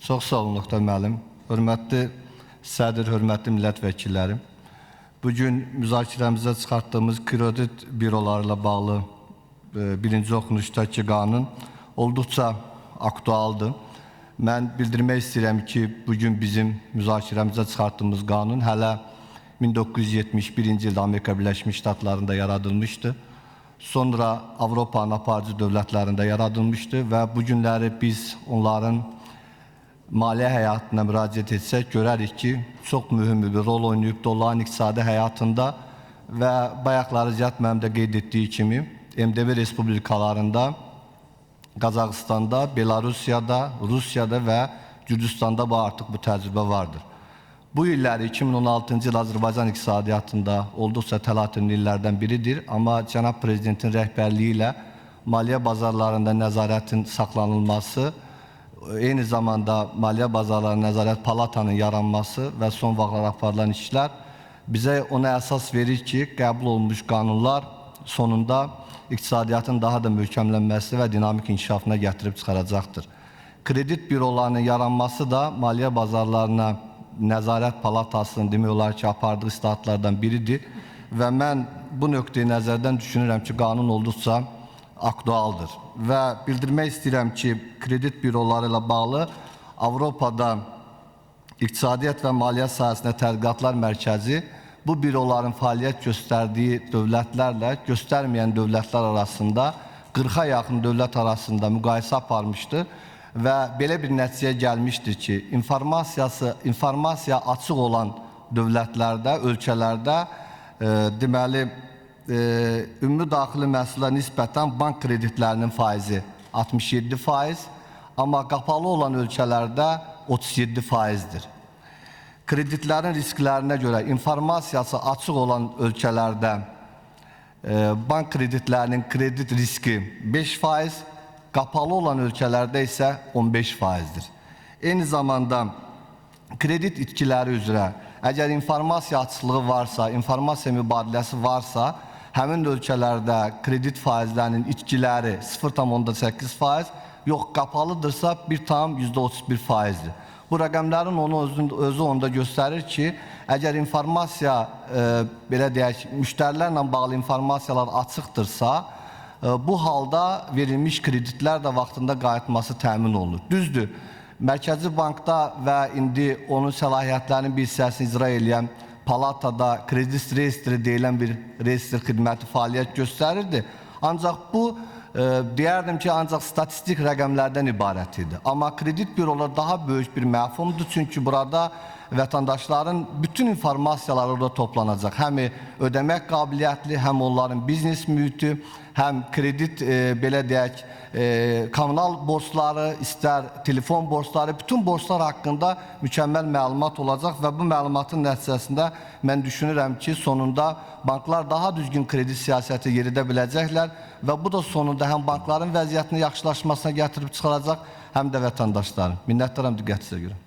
Çox sağ olun, Oktay müəllim. Hörmətli sədr, hörmətli millət vəkillərim. Bugün müzakirəmizə çıxartdığımız kredit bürolarıyla bağlı birinci oxunuşdakı qanun olduqca aktualdır. Mən bildirmək istəyirəm ki, bugün bizim müzakirəmizə çıxartdığımız qanun hələ 1971-ci ildə Amerika Birləşmiş Ştatlarında yaradılmışdı. Sonra Avropanın aparıcı dövlətlərində yaradılmışdı və bugünləri biz onların maliyyə həyatına müraciət etsək, görərik ki, çox mühüm bir rol oynayıb onların iqtisadi həyatında və bayaqları Ziyad mənim də qeyd etdiyi kimi MDB respublikalarında, Qazaxıstanda, Belarusiyada, Rusiyada və Gürcüstanda artıq bu təcrübə vardır. Bu illəri 2016-cı il Azərbaycan iqtisadiyyatında olduqca təlatümlü illərdən biridir. Amma Cənab Prezidentin rəhbərliyi ilə maliyyə bazarlarında nəzarətin saxlanılması, eyni zamanda maliyyə bazarlarının nəzarət palatanın yaranması və son vaxtlar aparılan işlər bizə ona əsas verir ki, qəbul olunmuş qanunlar sonunda iqtisadiyyatın daha da möhkəmlənməsi və dinamik inkişafına gətirib çıxaracaqdır. Kredit bürolarının yaranması da maliyyə bazarlarına Nəzarət Palatasının demək olar ki, apardığı islahatlardan biridir və mən bu nöqteyi nəzərdən düşünürəm ki, qanun olduqca aktualdır və bildirmək istəyirəm ki, kredit büroları ilə bağlı Avropada İqtisadiyyat və Maliyyə sahəsində Tədqiqatlar Mərkəzi bu büroların fəaliyyət göstərdiyi dövlətlərlə göstərməyən dövlətlər arasında 40-a yaxın dövlət arasında müqayisə aparmışdır. Və belə bir nəticəyə gəlmişdir ki, informasiya açıq olan dövlətlərdə, ölkələrdə deməli, ümumi daxili məhsula nisbətən bank kreditlərinin faizi 67%, amma qapalı olan ölkələrdə 37%-dir. Kreditlərin risklərinə görə informasiyası açıq olan ölkələrdə bank kreditlərinin kredit riski 5%, qapalı olan ölkələrdə isə 15%-dir. Eyni zamanda kredit itkiləri üzrə əgər informasiya açıqlığı varsa, informasiya mübadiləsi varsa, həmin ölkələrdə kredit faizlərinin itkiləri 0,8%, yox qapalıdırsa 1,31%-dir. Bu rəqəmlərin özü onda göstərir ki, əgər informasiya, belə deyək, müştərilərlə bağlı informasiyalar açıqdırsa, bu halda verilmiş kreditlər də vaxtında qayıtması təmin olunur. Düzdür, Mərkəzi Bankda və indi onun səlahiyyətlərinin bir hissəsini icra edən Palatada kredit reyestri deyilən bir reyestr xidməti fəaliyyət göstərirdi. Ancaq bu, deyərdim ki, ancaq statistik rəqəmlərdən ibarət idi. Amma kredit büroları daha böyük bir məfhumdur, çünki burada vətəndaşların bütün informasiyaları orada toplanacaq. Həm ödəmək qabiliyyətli, həm onların biznes mühiti, həm kredit, belə deyək, kommunal borçları, istər telefon borçları, bütün borçlar haqqında mükəmməl məlumat olacaq və bu məlumatın nəticəsində mən düşünürəm ki, sonunda banklar daha düzgün kredit siyasəti yeridə biləcəklər və bu da sonunda həm bankların vəziyyətini yaxşılaşmasına gətirib çıxaracaq, həm də vətəndaşların. Minnətdaram diqqətinizə görə.